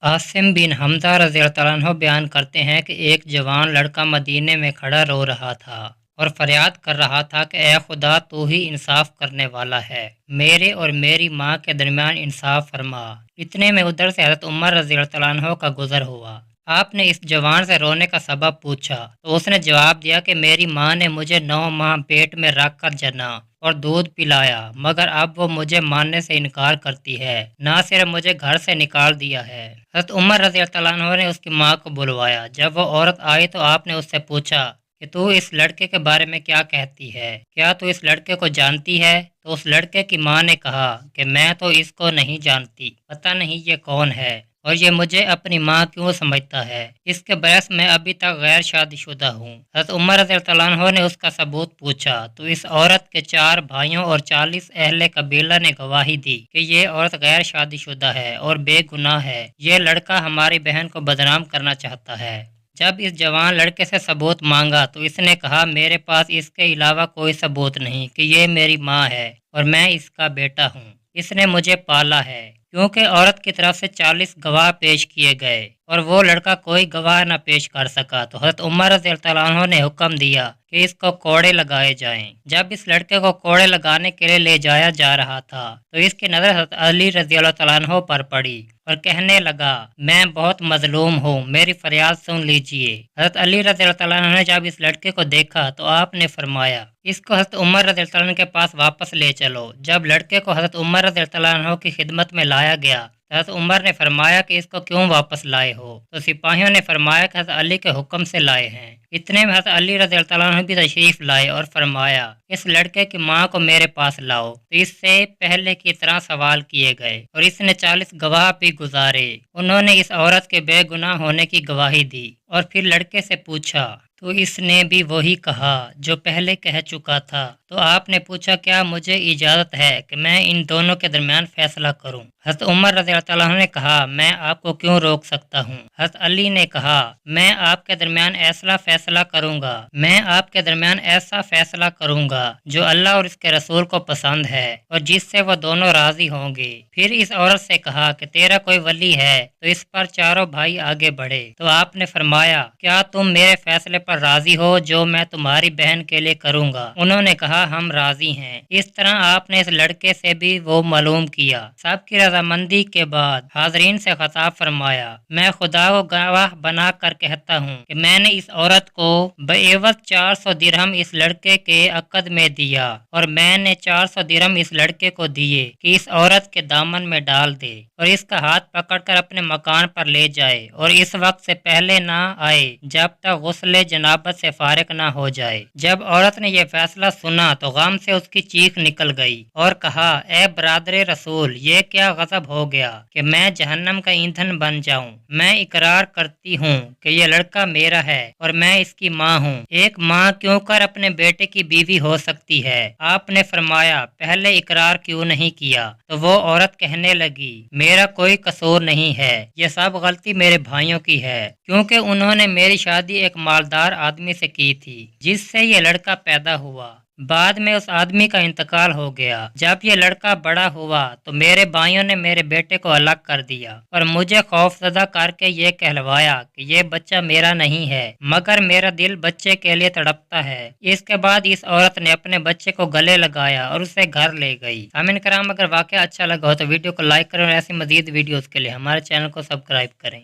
आसिम बिन हमजा रज़ियल्लाहु अन्हु बयान करते हैं कि एक जवान लड़का मदीने में खड़ा रो रहा था और फरियाद कर रहा था कि ए खुदा, तू ही इंसाफ करने वाला है, मेरे और मेरी माँ के दरमियान इंसाफ फरमा। इतने में उधर से हज़रत उमर रज़ियल्लाहु अन्हु का गुजर हुआ। आपने इस जवान से रोने का सबब पूछा तो उसने जवाब दिया कि मेरी माँ ने मुझे 9 माह पेट में रख कर जना और दूध पिलाया, मगर अब वो मुझे मानने से इनकार करती है, ना सिर्फ मुझे घर से निकाल दिया है। हज़रत उमर रज़ियल्लाहु अन्हु ने उसकी माँ को बुलवाया। जब वो औरत आई तो आपने उससे पूछा कि तू इस लड़के के बारे में क्या कहती है, क्या तू इस लड़के को जानती है? तो उस लड़के की माँ ने कहा कि मैं तो इसको नहीं जानती, पता नहीं ये कौन है और ये मुझे अपनी माँ क्यों समझता है। इसके बहस में अभी तक गैर शादीशुदा हूँ। हज़रत उमर रज़ियल्लाहु अन्हु ने उसका सबूत पूछा तो इस औरत के 4 भाइयों और 40 अहले कबीला ने गवाही दी कि ये औरत गैर शादीशुदा है और बेगुनाह है। ये लड़का हमारी बहन को बदनाम करना चाहता है। जब इस जवान लड़के से सबूत मांगा तो इसने कहा मेरे पास इसके अलावा कोई सबूत नहीं कि ये मेरी माँ है और मैं इसका बेटा हूँ, इसने मुझे पाला है। क्योंकि औरत की तरफ से 40 गवाह पेश किए गए और वो लड़का कोई गवाह न पेश कर सका तो हज़रत उमर रज़ियल्लाहु अन्हु ने हुक्म दिया कि इसको कोड़े लगाए जाएं। जब इस लड़के को कोड़े लगाने के लिए ले जाया जा रहा था तो इसकी नज़र हज़रत अली रज़ियल्लाहु अन्हु पर पड़ी और कहने लगा मैं बहुत मजलूम हूँ, मेरी फरियाद सुन लीजिए। हज़रत अली रज़ियल्लाहु अन्हु ने जब इस लड़के को देखा तो आपने फरमाया इसको हज़रत उमर रज़ियल्लाहु अन्हु के पास वापस ले चलो। जब लड़के को हज़रत उमर रज़ियल्लाहु अन्हु की खिदमत में लाया गया हज़रत उमर ने फरमाया कि इसको क्यों वापस लाए हो? तो सिपाहियों ने फरमाया कि हज़रत अली के हुक्म से लाए हैं। इतने में हज़रत अली रज़ियल्लाहु अन्हु भी तशरीफ लाए और फरमाया इस लड़के की माँ को मेरे पास लाओ। तो इससे पहले की तरह सवाल किए गए और इसने 40 गवाह भी गुजारे। उन्होंने इस औरत के बेगुनाह होने की गवाही दी और फिर लड़के से पूछा तो इसने भी वही कहा जो पहले कह चुका था। तो आपने पूछा क्या मुझे इजाज़त है कि मैं इन दोनों के दरमियान फैसला करूं? हज़रत उमर रज़ियल्लाहु अन्हु ने कहा मैं आपको क्यों रोक सकता हूं? हज़रत अली ने कहा मैं आपके दरमियान ऐसा फैसला करूंगा, मैं आपके दरमियान ऐसा फैसला करूंगा जो अल्लाह और इसके रसूल को पसंद है और जिससे वो दोनों राजी होंगे। फिर इस औरत से कहा कि तेरा कोई वली है? तो इस पर चारों भाई आगे बढ़े तो आपने फरमाया क्या तुम मेरे फैसले पर राजी हो जो मैं तुम्हारी बहन के लिए करूंगा? उन्होंने कहा हम राजी हैं। इस तरह आपने इस लड़के से भी वो मालूम किया। सबकी रजामंदी के बाद हाजरीन से खिताब फरमाया मैं खुदा को गवाह बना कर कहता हूँ कि मैंने इस औरत को बेवज 400 दिरहम इस लड़के के अकद में दिया और मैंने 400 दिरहम इस लड़के को दिए कि इस औरत के दामन में डाल दे और इसका हाथ पकड़कर अपने मकान पर ले जाए और इस वक्त से पहले ना आए जब तक गुस्ले जनाबत से फारिग ना हो जाए। जब औरत ने यह फैसला सुना तो गम से उसकी चीख निकल गई और कहा ए बरादरे रसूल, ये क्या गजब हो गया कि मैं जहन्नम का ईंधन बन जाऊं। मैं इकरार करती हूँ कि यह लड़का मेरा है और मैं इसकी माँ हूँ। एक माँ क्यों कर अपने बेटे की बीवी हो सकती है? आपने फरमाया पहले इकरार क्यों नहीं किया? तो वो औरत कहने लगी मेरा कोई कसूर नहीं है, ये सब गलती मेरे भाइयों की है क्योंकि उन्होंने मेरी शादी एक मालदार आदमी से की थी जिससे ये लड़का पैदा हुआ। बाद में उस आदमी का इंतकाल हो गया। जब ये लड़का बड़ा हुआ तो मेरे भाइयों ने मेरे बेटे को अलग कर दिया और मुझे खौफजदा करके ये कहलवाया कि ये बच्चा मेरा नहीं है, मगर मेरा दिल बच्चे के लिए तड़पता है। इसके बाद इस औरत ने अपने बच्चे को गले लगाया और उसे घर ले गई। सामीन कराम, अगर वाकया अच्छा लगा हो तो वीडियो को लाइक करें और ऐसी मजीद वीडियोस के लिए हमारे चैनल को सब्सक्राइब करें।